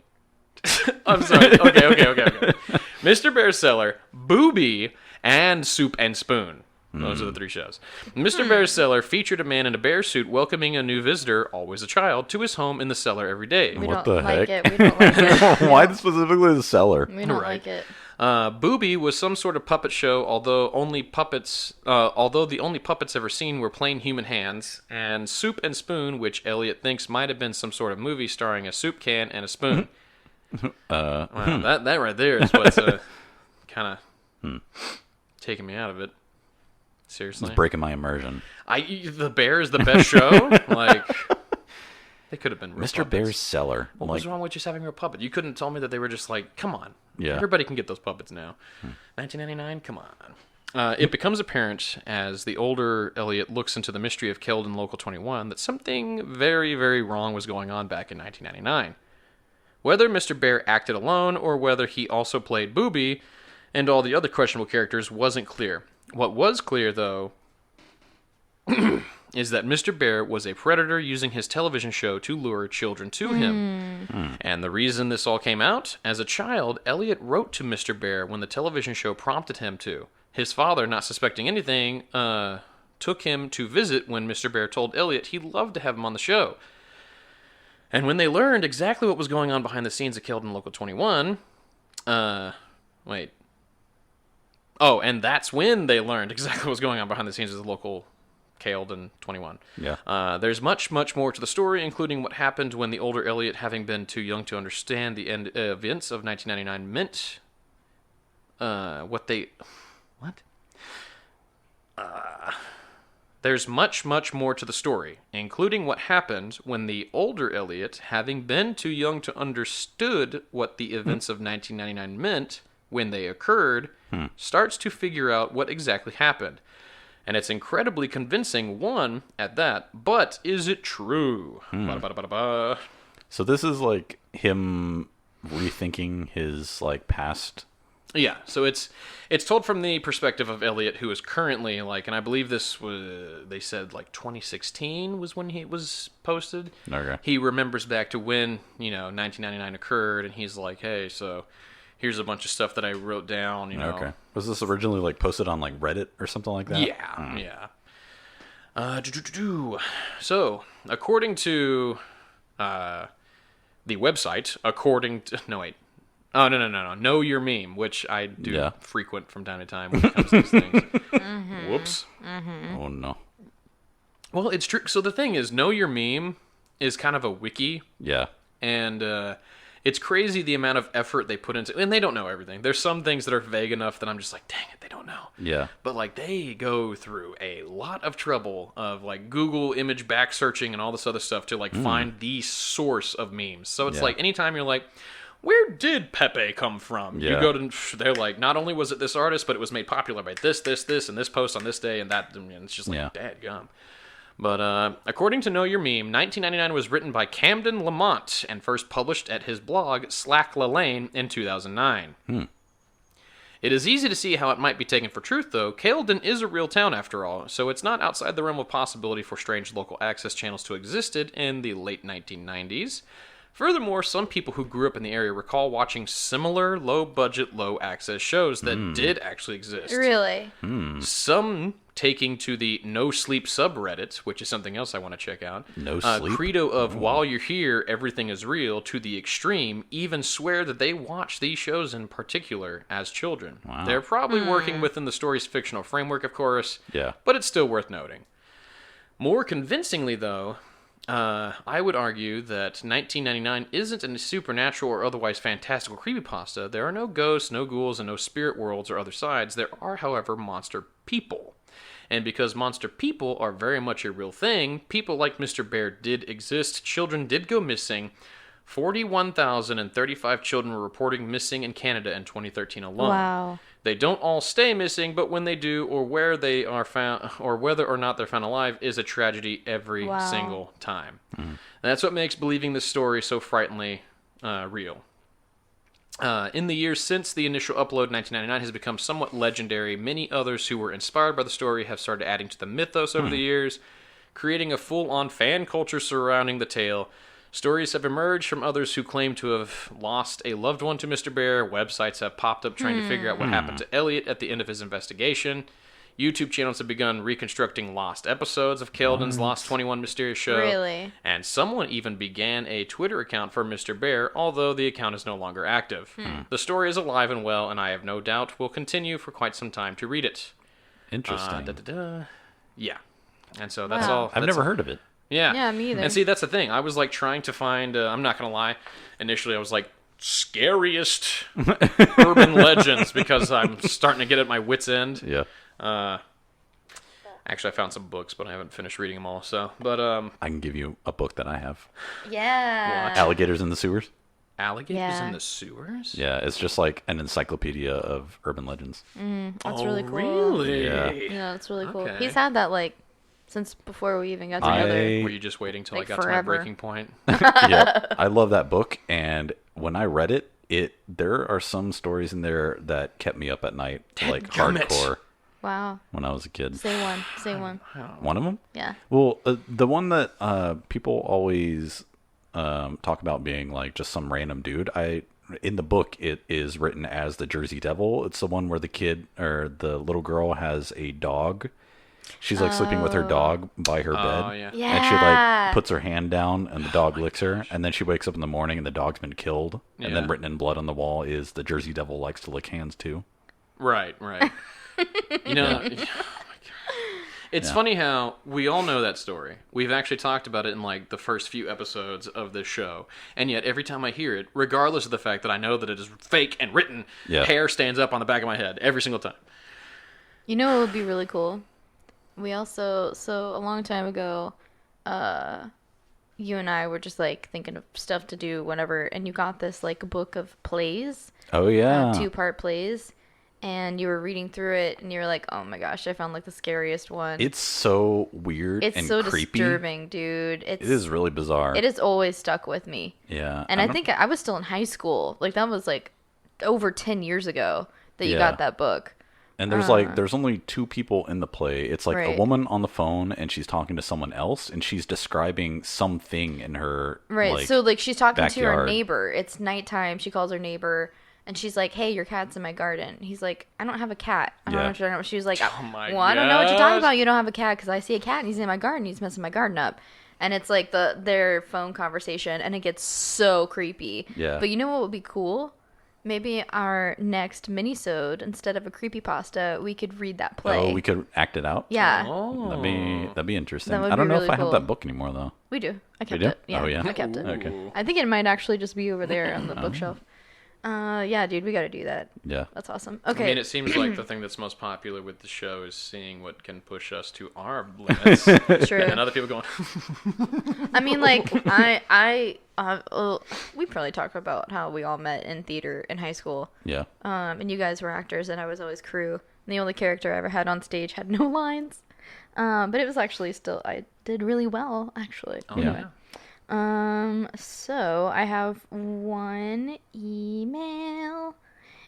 I'm sorry. Okay. Mr. Bear's Cellar, Booby, and Soup and Spoon. Those are the 3 shows. Mr. Bear's Cellar featured a man in a bear suit welcoming a new visitor, always a child, to his home in the cellar every day.
We
What
don't
the
like
heck?
it. We don't like it.
Why specifically the cellar?
We don't
Right.
like it.
Booby was some sort of puppet show, although the only puppets ever seen were plain human hands. And Soup and Spoon, which Elliot thinks might have been some sort of movie starring a soup can and a spoon. Wow, that right there is what's kind of taking me out of it. Seriously,
It's breaking my immersion.
The Bear is the best show. Like, they could have been real
Mr.
puppets.
Bear's cellar.
What was wrong with just having a real puppet? You couldn't tell me that they were just like, come on.
Yeah.
Everybody can get those puppets now. 1999, come on. It becomes apparent as the older Elliot looks into the mystery of Keldon Local 21 that something very, very wrong was going on back in 1999. Whether Mr. Bear acted alone or whether he also played Booby and all the other questionable characters wasn't clear. What was clear, though, is that Mr. Bear was a predator using his television show to lure children to him. And the reason this all came out, as a child, Elliot wrote to Mr. Bear when the television show prompted him to. His father, not suspecting anything, took him to visit when Mr. Bear told Elliot he'd love to have him on the show. And when they learned exactly what was going on behind the scenes of Keldon Local 21, and that's when they learned exactly what was going on behind the scenes of the local Keldon 21.
Yeah.
There's much, much more to the story, including what happened when the older Elliot, having been too young to understand the events of 1999, meant There's much, much more to the story, including what happened when the older Elliot, having been too young to understood what the events of 1999 meant when they occurred, starts to figure out what exactly happened. And it's incredibly convincing, one, at that, but is it true? Ba-da-ba-da-ba-da-ba.
So this is like him rethinking his like past.
Yeah, so it's told from the perspective of Elliot, who is currently like, and I believe this was, they said like 2016 was when he was posted.
Okay.
He remembers back to when, 1999 occurred, and he's like, hey, so here's a bunch of stuff that I wrote down,
Okay. Was this originally like posted on like Reddit or something like that?
Yeah, yeah. So, according to the website, no, Know Your Meme, which I do frequent from time to time when it comes to these things. Whoops.
Oh, no.
Well, it's true. So the thing is, Know Your Meme is kind of a wiki.
Yeah.
And it's crazy the amount of effort they put into, and they don't know everything. There's some things that are vague enough that I'm just like, dang it, they don't know.
Yeah.
But like they go through a lot of trouble of like Google image back searching and all this other stuff to like find the source of memes. So it's like anytime you're like, where did Pepe come from?
Yeah.
You go to, they're like, not only was it this artist, but it was made popular by this, and this post on this day, and that, and it's just like, dadgum. But according to Know Your Meme, 1999 was written by Camden Lamont and first published at his blog, Slack LaLane, in 2009. It is easy to see how it might be taken for truth, though. Keldon is a real town, after all, so it's not outside the realm of possibility for strange local access channels to existed in the late 1990s. Furthermore, some people who grew up in the area recall watching similar low-budget, low-access shows that did actually exist.
Really?
Some taking to the No Sleep subreddit, which is something else I want to check out.
No sleep?
Credo of while you're here, everything is real, to the extreme, even swear that they watch these shows in particular as children.
Wow.
They're probably working within the story's fictional framework, of course, but it's still worth noting. More convincingly, though, I would argue that 1999 isn't a supernatural or otherwise fantastical creepypasta. There are no ghosts, no ghouls, and no spirit worlds or other sides. There are, however, monster people. And because monster people are very much a real thing, people like Mr. Bear did exist. Children did go missing. 41,035 children were reporting missing in Canada in 2013 alone.
Wow.
They don't all stay missing, but when they do, or where they are found, or whether or not they're found alive, is a tragedy every single time. And that's what makes believing this story so frighteningly real. In the years since the initial upload, 1999 has become somewhat legendary. Many others who were inspired by the story have started adding to the mythos over the years, creating a full-on fan culture surrounding the tale. Stories have emerged from others who claim to have lost a loved one to Mr. Bear. Websites have popped up trying to figure out what happened to Elliot at the end of his investigation. YouTube channels have begun reconstructing lost episodes of Keldon's Lost 21 Mysterious Show.
Really?
And someone even began a Twitter account for Mr. Bear, although the account is no longer active. The story is alive and well, and I have no doubt will continue for quite some time to read it.
Interesting.
Yeah. And so that's
Wow.
all.
I've never heard of it.
Yeah.
Yeah, me either.
And see, that's the thing. I was like trying to find, I'm not going to lie, initially I was like, scariest urban legends because I'm starting to get at my wit's end.
Yeah.
Actually, I found some books, but I haven't finished reading them all. So, but
I can give you a book that I have.
Yeah.
Alligators in the Sewers.
alligators
Yeah.
in the sewers?
Yeah, it's just like an encyclopedia of urban legends.
That's really cool.
Really?
Yeah.
Yeah, that's really cool.
Okay.
He's had that like since before we even got together.
I-
Were you just waiting till
Like
I got
forever.
to my breaking point?
Yep. I love that book, and when I read it, there are some stories in there that kept me up at night, like
Dadgummit.
hardcore,
Wow.
when I was a kid.
Say one. Say one.
One of them?
Yeah.
Well, the one that people always talk about being like just some random dude. In the book, it is written as the Jersey Devil. It's the one where the kid or the little girl has a dog. She's like sleeping with her dog by her bed.
Oh, yeah.
Yeah.
And she like puts her hand down and the dog licks her. And then she wakes up in the morning and the dog's been killed. And then
Yeah.
written in blood on the wall is the Jersey Devil likes to lick hands too.
Right, right. You know, oh my God. It's funny how we all know that story. We've actually talked about it in like the first few episodes of this show. And yet every time I hear it, regardless of the fact that I know that it is fake and written,
Yeah.
hair stands up on the back of my head every single time.
You know what would be really cool? We also, so a long time ago, you and I were just like thinking of stuff to do whenever, and you got this like book of plays,
Oh yeah.
2-part plays, and you were reading through it, and you were like, oh my gosh, I found like the scariest one.
It's so weird
It's
and
so
creepy.
disturbing, dude.
It is really bizarre.
It has always stuck with me.
Yeah.
And I think I was still in high school. Like that was like over 10 years ago that you
Yeah.
got that book.
And there's only two people in the play. It's like a
Right.
woman on the phone and she's talking to someone else and she's describing something in her
Right.
like,
so like she's talking to her
backyard.
neighbor. It's nighttime. She calls her neighbor and she's like, "Hey, your cat's in my garden." He's like, "I don't have a cat." I don't
Yeah.
know what you're talking about. She was like,
Oh my
"Well, I don't know what you're talking
gosh.
about. You don't have a cat because I see a cat and he's in my garden. He's messing my garden up." And it's like their phone conversation and it gets so creepy.
Yeah.
But you know what would be cool? Maybe our next mini-sode, instead of a creepypasta, we could read that play.
Oh, we could act it out.
Yeah.
Oh.
That'd be interesting.
That would
I don't
be
know if
really
I have
cool.
that book anymore though.
We do. I kept
do?
it. Yeah.
Oh, yeah?
I kept it.
Okay.
I think it might actually just be over there on the
Oh.
bookshelf. Yeah, dude, we got to do that.
Yeah.
That's awesome.
I
Okay.
mean, it seems like the thing that's most popular with the show is seeing what can push us to our limits.
True.
And other people going,
I mean, like, we probably talked about how we all met in theater in high school.
Yeah.
And you guys were actors, and I was always crew. And the only character I ever had on stage had no lines. But it was actually still, I did really well, actually.
oh,
Yeah.
So I have one email.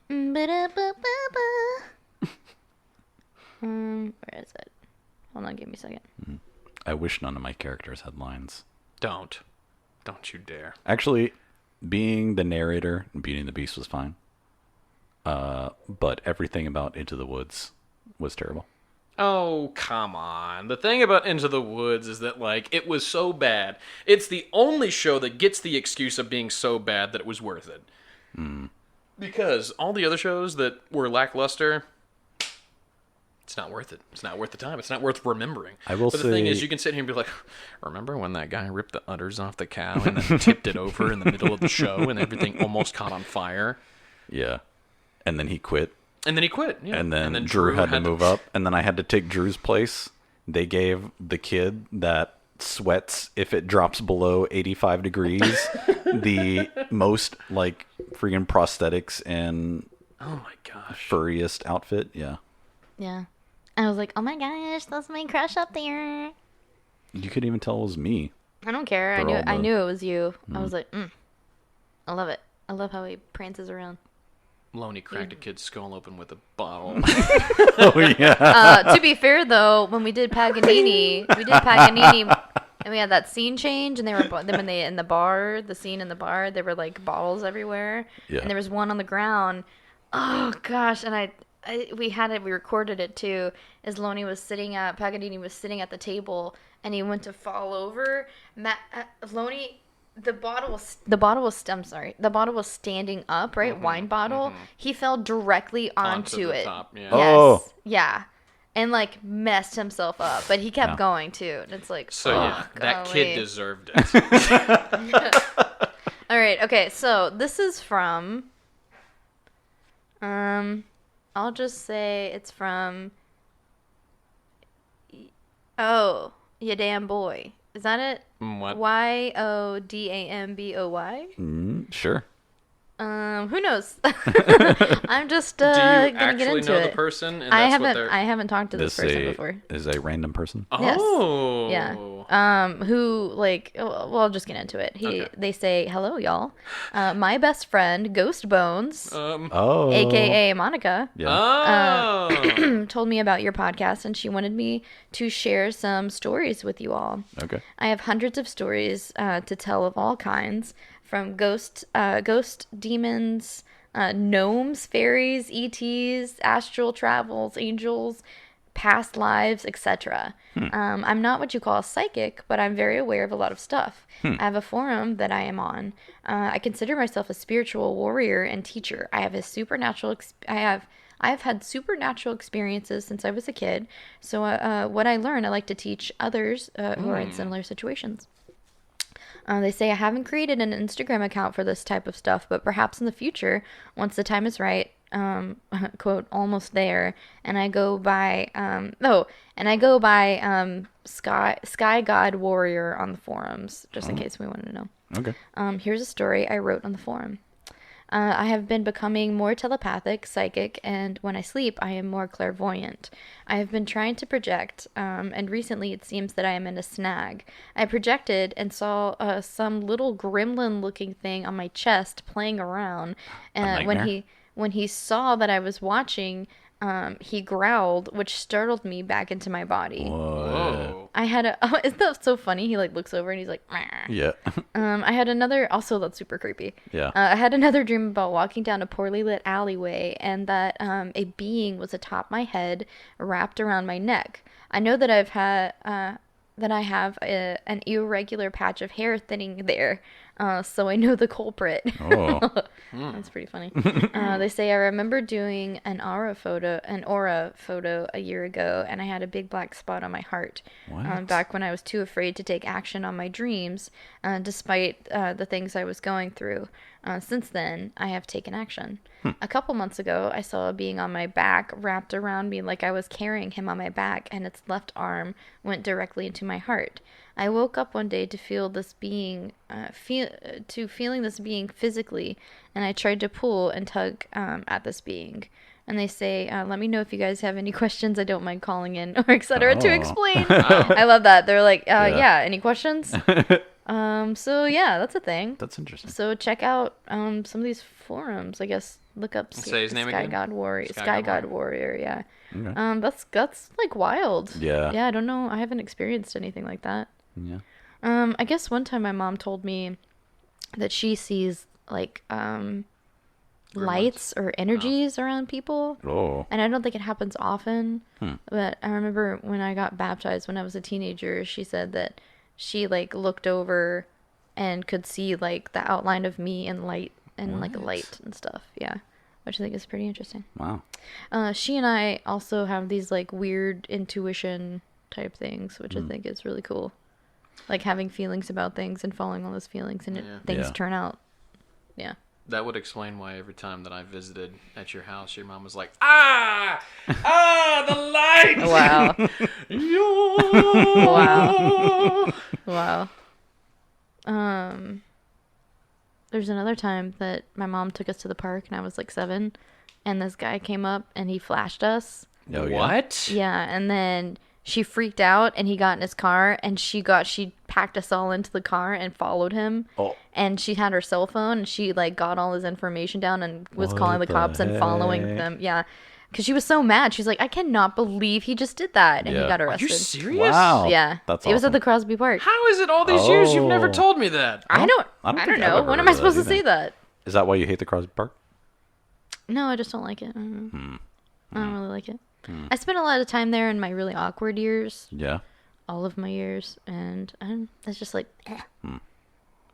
Ba-da-ba-ba-ba. Where is it? Hold on, give me a second.
I wish none of my characters had lines.
Don't you dare.
Actually, being the narrator in Beauty and the Beast was fine. But everything about Into the Woods was terrible.
Oh, come on. The thing about Into the Woods is that, like, it was so bad. It's the only show that gets the excuse of being so bad that it was worth it. Because all the other shows that were lackluster, it's not worth it. It's not worth the time. It's not worth remembering.
I will
but the thing
say-
is, you can sit here and be like, remember when that guy ripped the udders off the cow and then tipped it over in the middle of the show and everything almost caught on fire?
Yeah. And then he quit.
And then he quit. Yeah.
And then Drew had to move up. And then I had to take Drew's place. They gave the kid that sweats if it drops below 85 degrees the most, like, freaking prosthetics and
Oh my gosh.
furriest outfit. Yeah.
Yeah. I was like, oh my gosh, that's my crush up there.
You couldn't even tell it was me.
I don't care. I
For all
knew
the-
it was you. I was like, I love it. I love how he prances around.
Loney cracked a kid's skull open with a bottle.
Oh, yeah.
To be fair, though, when we did Paganini, and we had that scene change, and they were when they in the bar, the scene in the bar, there were like bottles everywhere,
Yeah.
and there was one on the ground. Oh gosh, and we recorded it too. Is Paganini was sitting at the table and he went to fall over. Loney, the bottle was standing up, right? Wine bottle. He fell directly onto
the
it.
top, yeah.
Yes.
Oh.
Yeah. And like messed himself up, but he kept going too. And it's like,
So yeah, that
golly.
kid deserved it.
All right. Okay. So this is from. I'll just say it's from. Oh, ya damn boy. Is that it?
What?
YODAMBOY?
Sure.
Who knows? I'm just
Do you
gonna get
actually
into
know
it.
the person? And
I
that's what they're...
haven't talked to this person before.
Is a random person?
Oh.
Yeah. Who like? Well, I'll just get into it. They say, "Hello, y'all. My best friend, Ghost Bones,
Oh.
aka Monica,
Yeah.
Oh.
told me about your podcast, and she wanted me to share some stories with you all.
Okay.
I have hundreds of stories to tell of all kinds, from ghost demons, gnomes, fairies, ETs, astral travels, angels, past lives, etc. I'm not what you call a psychic, but I'm very aware of a lot of stuff. I have a forum that I am on. I consider myself a spiritual warrior and teacher. I have I've had supernatural experiences since I was a kid. So what I learn, I like to teach others who are in similar situations. They say I haven't created an Instagram account for this type of stuff, but perhaps in the future, once the time is right, quote, almost there, and I go by, Sky God Warrior on the forums, just in case we wanted to know.
Okay.
Here's a story I wrote on the forum. I have been becoming more telepathic, psychic, and when I sleep, I am more clairvoyant. I have been trying to project, and recently it seems that I am in a snag. I projected and saw some little gremlin-looking thing on my chest playing around. When he saw that I was watching, he growled, which startled me back into my body.
Whoa.
Isn't that so funny? He like looks over and he's like, "Meh."
Yeah.
I had another, also that's super creepy.
Yeah.
I had another dream about walking down a poorly lit alleyway and that a being was atop my head, wrapped around my neck. I know that I have an irregular patch of hair thinning there, so I know the culprit.
Oh.
That's pretty funny. They say I remember doing an aura photo a year ago, and I had a big black spot on my heart.
What?
Back when I was too afraid to take action on my dreams, despite the things I was going through. Since then, I have taken action. A couple months ago, I saw a being on my back wrapped around me like I was carrying him on my back, and its left arm went directly into my heart. I woke up one day to feel this being, feeling this being physically, and I tried to pull and tug at this being. And they say, let me know if you guys have any questions. I don't mind calling in or etc. to explain. I love that. They're like, yeah, any questions? So yeah, that's a thing.
That's interesting.
So check out some of these forums. I guess look up
Say his name
Sky
again?
God Warrior.
Sky
Sky
God
God Warrior. Yeah.
Okay.
That's like wild.
Yeah.
Yeah, I don't know. I haven't experienced anything like that.
Yeah.
I guess one time my mom told me that she sees like lights or energies around people.
Oh.
And I don't think it happens often. But I remember when I got baptized when I was a teenager, she said that she like looked over and could see like the outline of me in light and like a light and stuff. Yeah. Which I think is pretty interesting.
Wow.
She and I also have these like weird intuition type things, which I think is really cool. Like having feelings about things and following all those feelings and things
Yeah.
turn out. Yeah.
That would explain why every time that I visited at your house, your mom was like, the light!
Wow.
Wow.
Wow. There's another time that my mom took us to the park and I was like 7 and this guy came up and he flashed us.
Oh, yeah.
What?
Yeah, and then she freaked out and he got in his car and she packed us all into the car and followed him.
Oh.
And she had her cell phone and she like got all his information down and was
What
calling the cops and following
heck?
them. Yeah. Because she was so mad. She's like, I cannot believe he just did that. And he
Yeah.
got
Are
arrested.
you serious?
Wow.
Yeah.
That's
It was at
awesome.
the Crosby Park.
How is it all these years you've never
Oh.
told me that?
I don't
think I've
know.
ever
When am
heard
I
of
supposed
that
to say
either.
that?
Is that why you hate the Crosby Park?
No, I just don't like it. I don't know. I don't really like it. I spent a lot of time there in my really awkward years.
Yeah.
All of my years, and it's just like,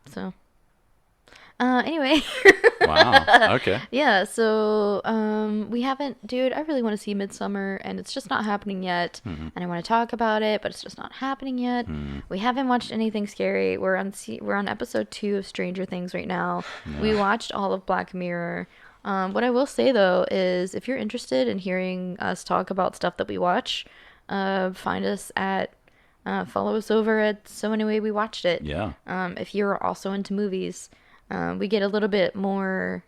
So, anyway.
Wow. Okay.
Yeah, so we haven't, dude. I really want to see Midsummer, and it's just not happening yet. And I want to talk about it, but it's just not happening yet. We haven't watched anything scary. We're on episode 2 of Stranger Things right now. We watched all of Black Mirror. What I will say though is, if you're interested in hearing us talk about stuff that we watch, find us at. Follow us over at So Anyway We Watched It.
Yeah.
If you're also into movies, we get a little bit more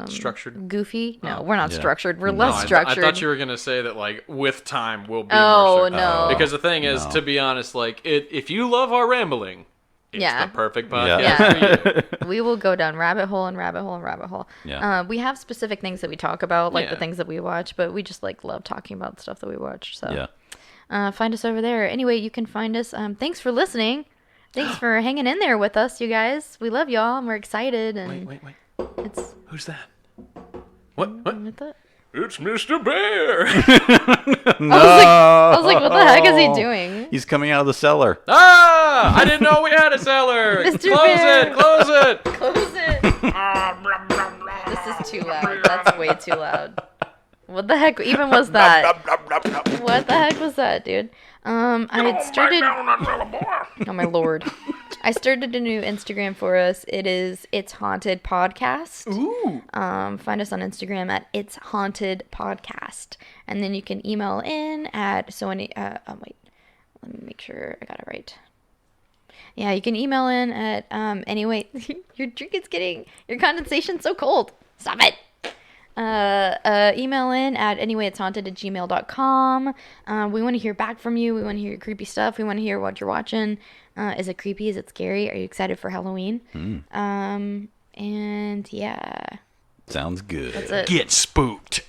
Structured?
goofy. No, we're not
Yeah.
structured. We're
No,
less structured.
I thought you were gonna say that like with time we'll be
Oh,
more structured.
no.
Because the thing is,
No.
to be honest, like if you love our rambling, it's
Yeah.
the perfect
Yeah.
podcast for you.
We will go down rabbit hole and rabbit hole and rabbit hole.
Yeah.
We have specific things that we talk about, like the
Yeah.
things that we watch, but we just like love talking about the stuff that we watch. So
Yeah.
find us over there. Anyway, you can find us. Thanks for listening. Thanks for hanging in there with us, you guys. We love y'all and we're excited. And
Wait.
it's
Who's that? What?
what the?
It's Mr. Bear.
I was like, what the heck is he doing?
He's coming out of the cellar.
Ah! I didn't know we had a cellar.
Mr.
Close
Bear.
it. Close it.
Close it. This is too loud. That's way too loud. What the heck even was that? What the heck was that, dude? I had started. Oh my lord! I started a new Instagram for us. It is It's Haunted Podcast.
Ooh.
Find us on Instagram at It's Haunted Podcast, and then you can email in at wait, let me make sure I got it right. Yeah, you can email in at anyway. Your drink is getting your condensation's so cold. Stop it. Email in at anywayitshaunted@gmail.com. We want to hear back from you. We want to hear your creepy stuff. We want to hear what you're watching. Is it creepy? Is it scary? Are you excited for Halloween? And yeah,
Sounds good.
that's it.
Get spooked.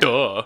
Duh.